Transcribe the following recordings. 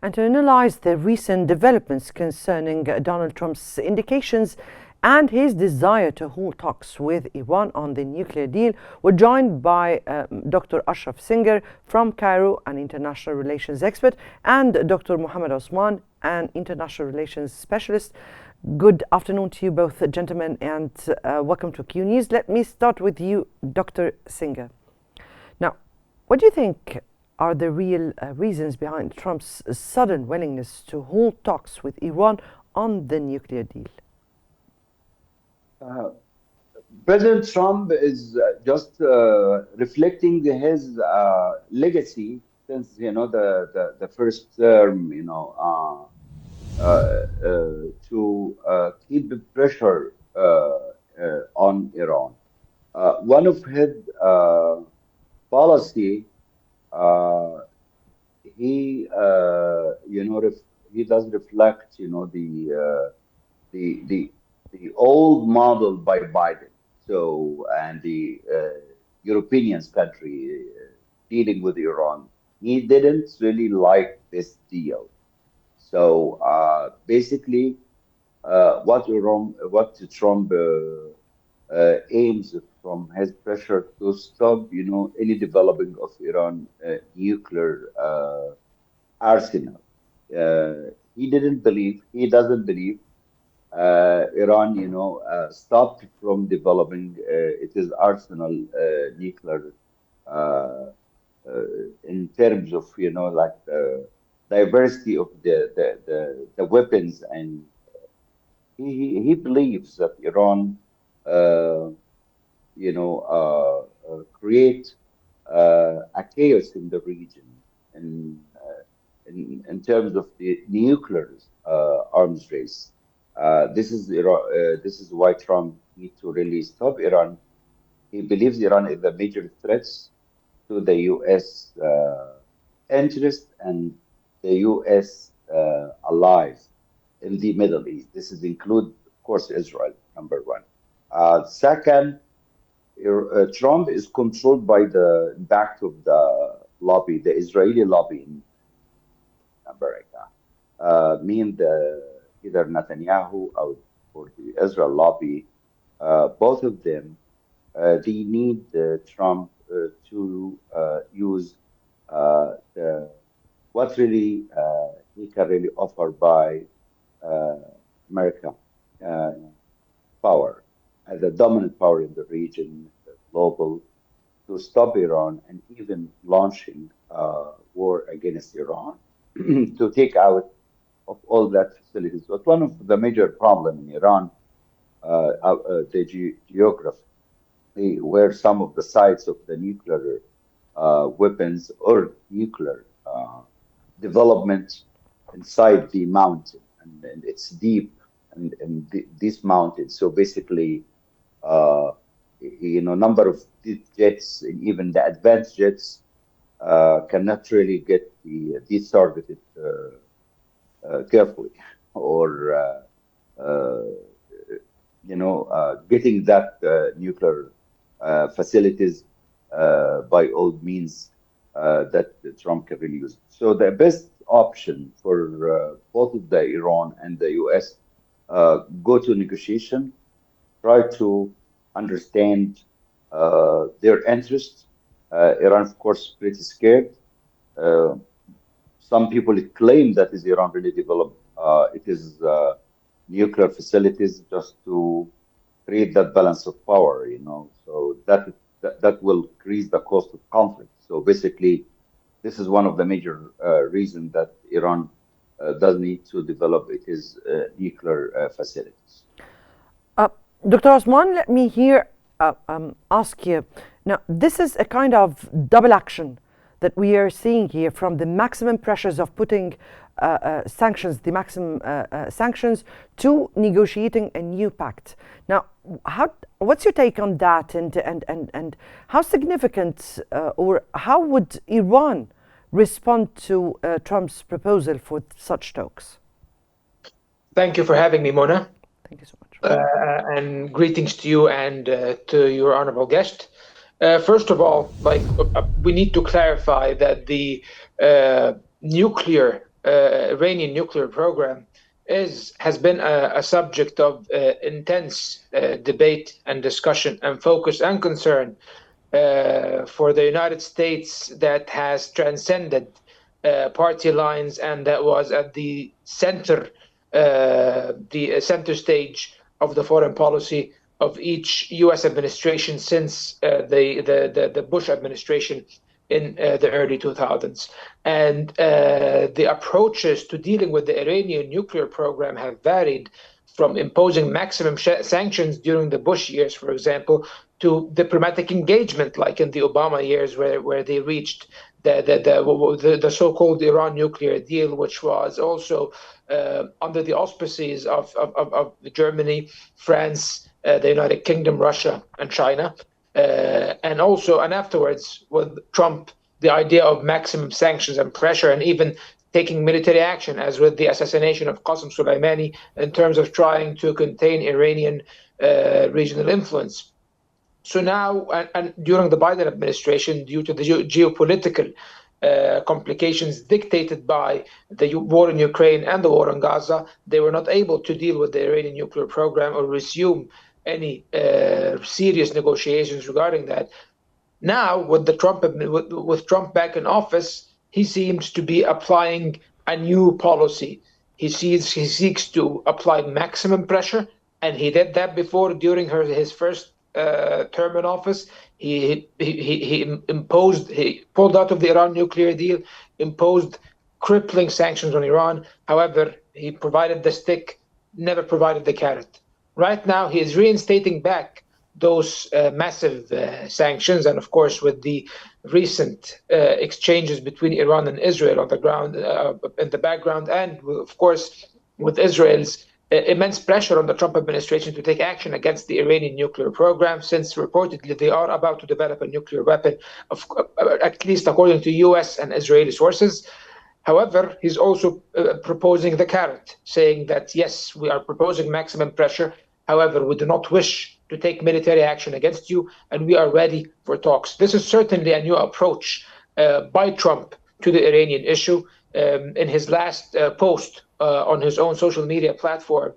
and to analyze the recent developments concerning Donald Trump's indications and his desire to hold talks with Iran on the nuclear deal. We're joined by Dr. Ashraf from Cairo, an international relations expert, and Dr. Mohamed Osman, an international relations specialist. Good afternoon to you both, gentlemen, and welcome to Qnews. Let me start with you, Dr. Singer. Now, what do you think are the real reasons behind Trump's sudden willingness to hold talks with Iran on the nuclear deal? President Trump is just reflecting his legacy since the first term, to keep the pressure on Iran. One of his policy, he he does reflect the old model by Biden. So, and the European country dealing with Iran, he didn't really like this deal. So basically, what Trump aims from his pressure to stop, any developing of Iran nuclear arsenal. He doesn't believe Iran, stopped from developing its arsenal nuclear in terms of, diversity of the weapons, and he believes that Iran, create a chaos in the region, and in terms of the nuclear arms race. This is why Trump needs to really stop Iran. He believes Iran is a major threat to the U.S. interest and the U.S. allies in the Middle East. This is include, of course, Israel, number one. Second, Trump is controlled by the impact of the lobby, the Israeli lobby in America. Either Netanyahu or the Israel lobby, both of them, they need Trump to use what really he can really offer by America power as a dominant power in the region, global, to stop Iran and even launching war against Iran to take out of all that facilities. But one of the major problems in Iran, the geography, where some of the sites of the nuclear weapons or nuclear development inside the mountain, and it's deep in this mountain. So basically, number of these jets, and even the advanced jets, cannot really get these targeted carefully, or getting that nuclear facilities by all means that Trump can really use. So the best option for both of the Iran and the U.S. Go to negotiation, try to understand their interests. Iran, of course, pretty scared. Some people claim that is Iran really developed nuclear facilities just to create that balance of power, So that will increase the cost of conflict. So basically, this is one of the major reasons that Iran does need to develop its nuclear facilities. Dr. Osman, let me here ask you. Now, this is a kind of double action that we are seeing here, from the maximum pressures of putting sanctions, the maximum sanctions, to negotiating a new pact. Now, what's your take on that, and how significant or how would Iran respond to Trump's proposal for such talks? Thank you for having me, Mona. Thank you so much. And greetings to you and to your honorable guest. First of all, we need to clarify that the nuclear Iranian nuclear program has been a subject of intense debate and discussion and focus and concern for the United States, that has transcended party lines and that was at the center stage of the foreign policy of each U.S. administration since the Bush administration in the early 2000s. And the approaches to dealing with the Iranian nuclear program have varied from imposing maximum sanctions during the Bush years, for example, to diplomatic engagement, like in the Obama years, where they reached the so-called Iran nuclear deal, which was also under the auspices of Germany, France, the United Kingdom, Russia, and China. And afterwards with Trump, the idea of maximum sanctions and pressure, and even taking military action, as with the assassination of Qasem Soleimani, in terms of trying to contain Iranian regional influence. So now, and during the Biden administration, due to the geopolitical complications dictated by the war in Ukraine and the war in Gaza, they were not able to deal with the Iranian nuclear program or resume any serious negotiations regarding that. Now, with Trump back in office, he seems to be applying a new policy. He seeks to apply maximum pressure, and he did that before during his first term in office. He pulled out of the Iran nuclear deal, imposed crippling sanctions on Iran. However, he provided the stick, never provided the carrot. Right now, he is reinstating back those massive sanctions, and of course, with the recent exchanges between Iran and Israel on the ground, in the background, and of course, with Israel's immense pressure on the Trump administration to take action against the Iranian nuclear program, since reportedly they are about to develop a nuclear weapon, at least according to US and Israeli sources. However, he's also proposing the carrot, saying that, yes, we are proposing maximum pressure. However, we do not wish to take military action against you, and we are ready for talks. This is certainly a new approach by Trump to the Iranian issue. In his last post on his own social media platform,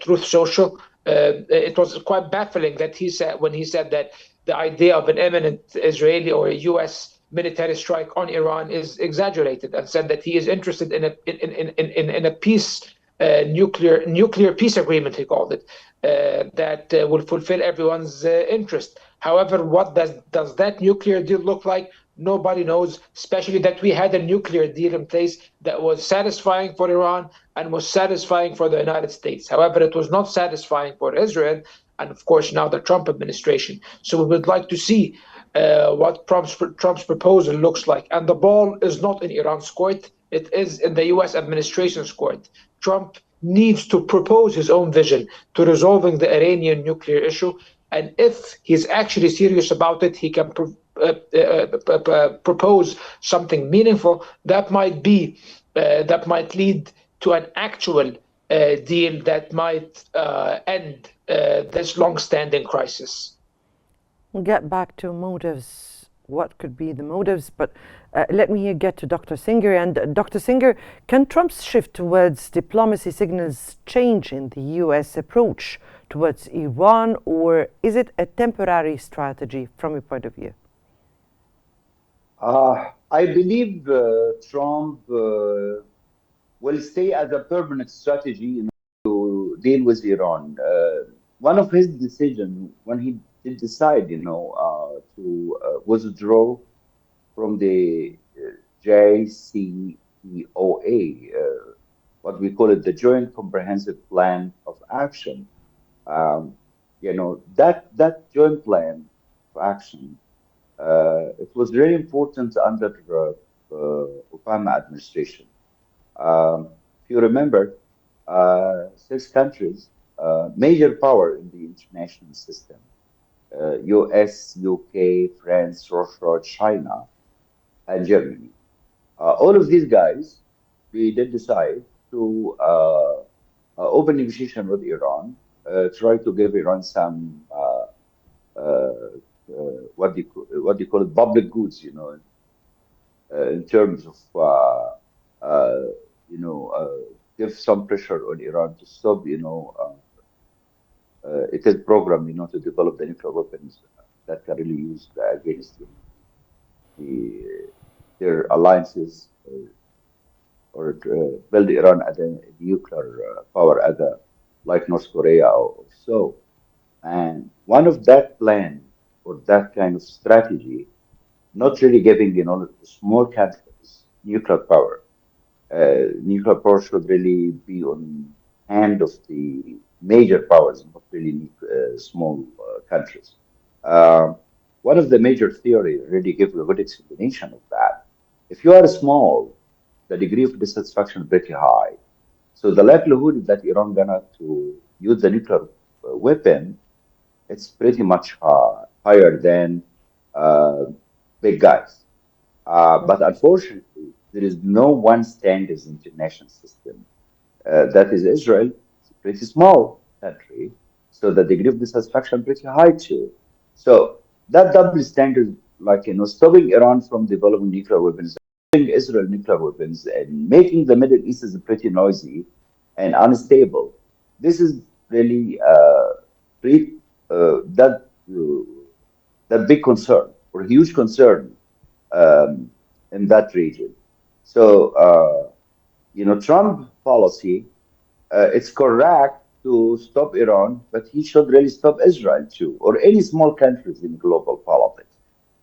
Truth Social, it was quite baffling that when he said that the idea of an imminent Israeli or a U.S. military strike on Iran is exaggerated, and said that he is interested in a peace. Nuclear peace agreement, he called it, that will fulfill everyone's interest. However, what does that nuclear deal look like? Nobody knows, especially that we had a nuclear deal in place that was satisfying for Iran and was satisfying for the United States. However, it was not satisfying for Israel, and of course now the Trump administration. So we would like to see what Trump's proposal looks like. And the ball is not in Iran's court, it is in the US administration's court. Trump needs to propose his own vision to resolving the Iranian nuclear issue. And if he's actually serious about it, he can propose something meaningful that might lead to an actual deal that might end this long-standing crisis. We'll get back to motives. What could be the motives? But let me get to Dr. Singer. And Dr. Singer, can Trump's shift towards diplomacy signals change in the U.S. approach towards Iran, or is it a temporary strategy from your point of view? I believe Trump will stay as a permanent strategy to deal with Iran. One of his decisions when he did decide, to withdraw from the JCPOA, what we call it, the Joint Comprehensive Plan of Action. That joint plan of action, it was very important under the Obama administration. If you remember, 6 countries, major power in the international system, US, UK, France, Russia, China, and Germany. All of these guys, we did decide to open negotiation with Iran, try to give Iran some what do you call it, public goods, in terms of give some pressure on Iran to stop, its program, to develop the nuclear weapons that can really use against the, their alliances, or build Iran as a nuclear power, like North Korea or so. And one of that plan or that kind of strategy, not really giving, small countries nuclear power. Nuclear power should really be on hand of the major powers, not really small countries. Uh, One of the major theory really gives a good explanation of that. If you are small, the degree of dissatisfaction is pretty high. So the likelihood that Iran gonna to use the nuclear weapon, it's pretty much higher than uh, big guys. But unfortunately, there is no one standards international system. That is Israel. It's a pretty small country, so the degree of dissatisfaction pretty high too. So that double standard, like stopping Iran from developing nuclear weapons, giving Israel nuclear weapons, and making the Middle East is pretty noisy and unstable. This is really pre, that that big concern or huge concern um, in that region. So, Trump policy, it's correct to stop Iran, but he should really stop Israel too, or any small countries in global politics.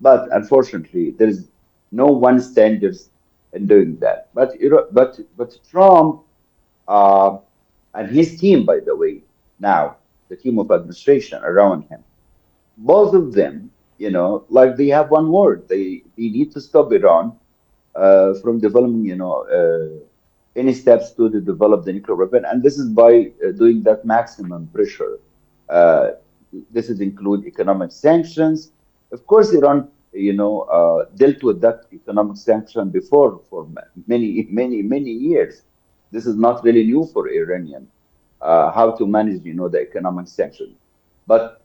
But unfortunately, there is no one standards in doing that. But Trump uh, and his team, by the way, now the team of administration around him, both of them, like they have one word. They need to stop Iran from developing, any steps to develop the nuclear weapon, and this is by doing that maximum pressure. Uh, this is include economic sanctions. Of course, Iran, dealt with that economic sanction before for many, many, many years. This is not really new for Iranian how to manage, the economic sanctions. But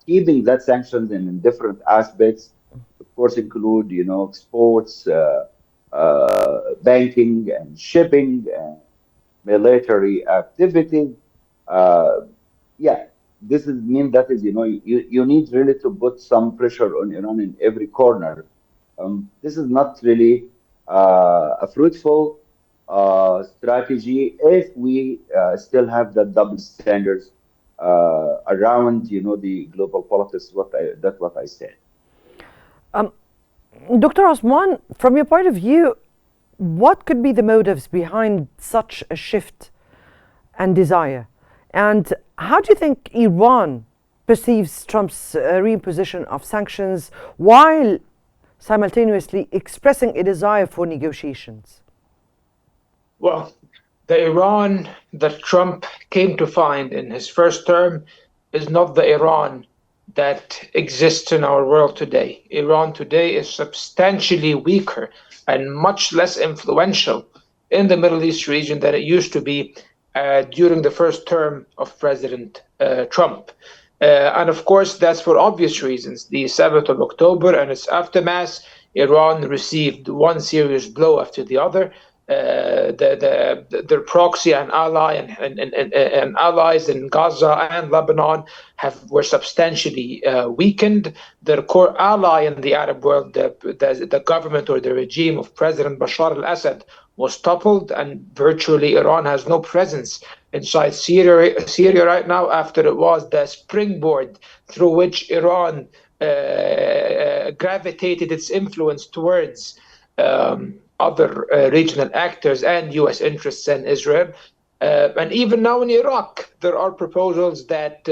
keeping that sanctions in different aspects, of course, include, exports, banking and shipping and military activities. Uh, yeah, this is mean that is, you need really to put some pressure on Iran in every corner. This is not really a fruitful strategy if we still have the double standards around, the global politics. That's what I said. Um, Dr. Osman, from your point of view, what could be the motives behind such a shift and desire? And how do you think Iran perceives Trump's reimposition of sanctions while simultaneously expressing a desire for negotiations? Well, the Iran that Trump came to find in his first term is not the Iran that exists in our world today. Iran today is substantially weaker and much less influential in the Middle East region than it used to be during the first term of President Trump. And of course, that's for obvious reasons. The 7th of October and its aftermath, Iran received one serious blow after the other. Their proxy and ally and allies in Gaza and Lebanon were substantially weakened. Their core ally in the Arab world, the government or the regime of President Bashar al-Assad, was toppled, and virtually Iran has no presence inside Syria right now, after it was the springboard through which Iran gravitated its influence towards other regional actors and U.S. interests in Israel. And even now in Iraq, there are proposals that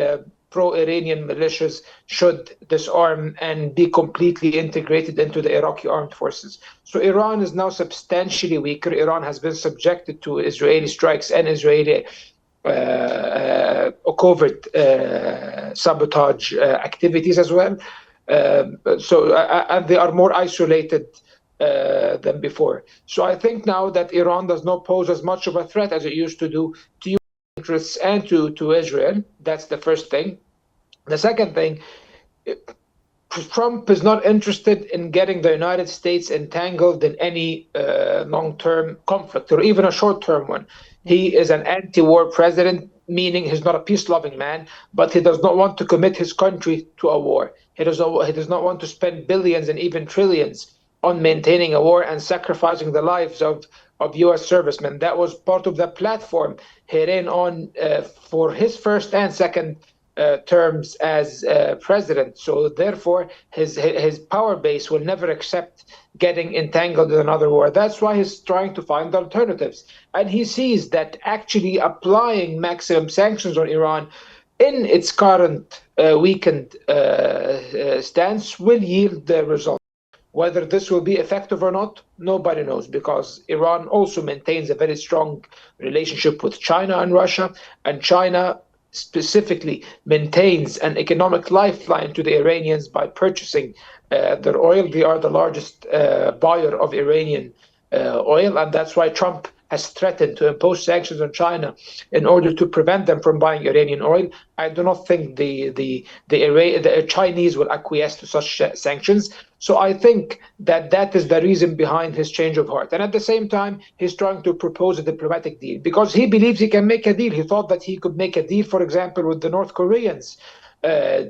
pro-Iranian militias should disarm and be completely integrated into the Iraqi armed forces. So Iran is now substantially weaker. Iran has been subjected to Israeli strikes and Israeli covert sabotage activities as well. And they are more isolated than before. So I think now that Iran does not pose as much of a threat as it used to do to U.S. interests and to Israel. That's the first thing. The second thing, Trump is not interested in getting the United States entangled in any long-term conflict or even a short-term one. He is an anti-war president, meaning he's not a peace-loving man, but he does not want to commit his country to a war. He does not want to spend billions and even trillions on maintaining a war and sacrificing the lives of U.S. servicemen. That was part of the platform he ran on for his first and second terms as president. So therefore, his power base will never accept getting entangled in another war. That's why he's trying to find alternatives. And he sees that actually applying maximum sanctions on Iran in its current weakened stance will yield the result. Whether this will be effective or not, nobody knows, because Iran also maintains a very strong relationship with China and Russia, and China specifically maintains an economic lifeline to the Iranians by purchasing their oil. They are the largest buyer of Iranian oil, and that's why Trump has threatened to impose sanctions on China in order to prevent them from buying Iranian oil. I do not think the Chinese will acquiesce to such sanctions. So I think that is the reason behind his change of heart. And at the same time, he's trying to propose a diplomatic deal because he believes he can make a deal. He thought that he could make a deal, for example, with the North Koreans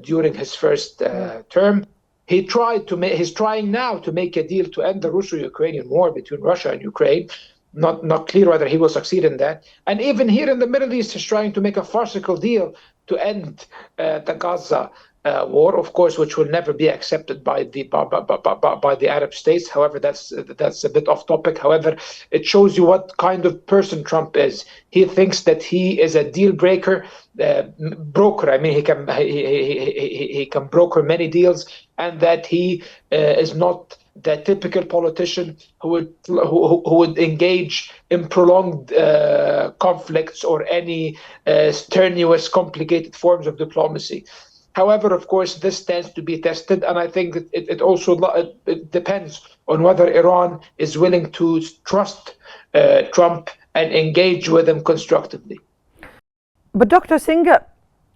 during his first term. He's trying now to make a deal to end the Russo-Ukrainian war between Russia and Ukraine. Not clear whether he will succeed in that. And even here in the Middle East, he's trying to make a farcical deal to end the Gaza war, of course, which will never be accepted by the Arab states. However, that's a bit off topic. However, it shows you what kind of person Trump is. He thinks that he is a deal broker. I mean, he can broker many deals, and that he is not the typical politician who would engage in prolonged conflicts or any strenuous, complicated forms of diplomacy. However, of course, this tends to be tested, and I think that it also depends on whether Iran is willing to trust Trump and engage with him constructively. But Dr. Singh,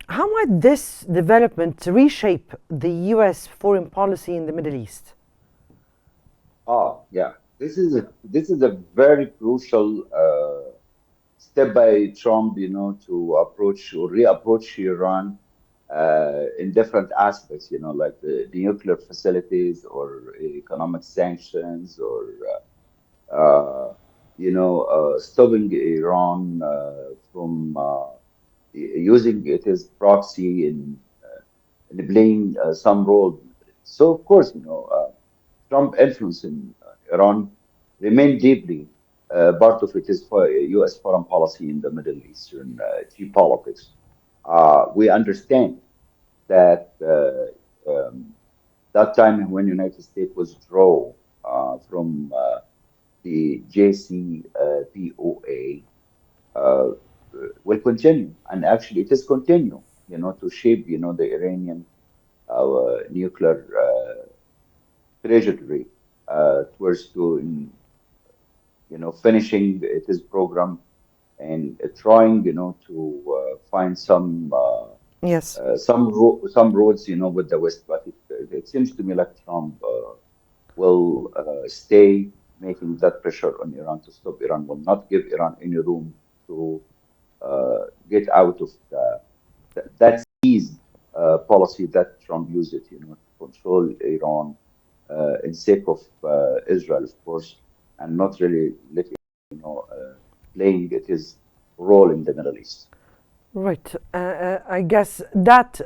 how might this development reshape the U.S. foreign policy in the Middle East? Yeah, this is a very crucial step by Trump, to approach or reapproach Iran in different aspects, like the nuclear facilities or economic sanctions or stopping Iran from using it as proxy in playing some role. So of course, Trump influence in Iran remained deeply part of it is for U.S. foreign policy in the Middle Eastern geopolitics. We understand that that time when United States withdrew from the JCPOA will continue, and actually it is continue, to shape, the Iranian nuclear trajectory towards to finishing its program and trying to find some Yes. some roads with the West, but it seems to me like Trump will stay making that pressure on Iran to stop Iran, will not give Iran any room to get out of that ease policy that Trump used it, to control Iran in sake of Israel, of course, and not really letting, playing his role in the Middle East. Right. I guess that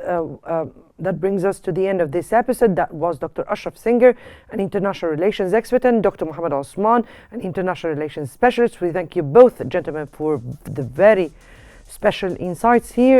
brings us to the end of this episode. That was Dr. Ashraf Singer, an international relations expert, and Dr. Mohamed Osman, an international relations specialist. We thank you both, gentlemen, for the very special insights here.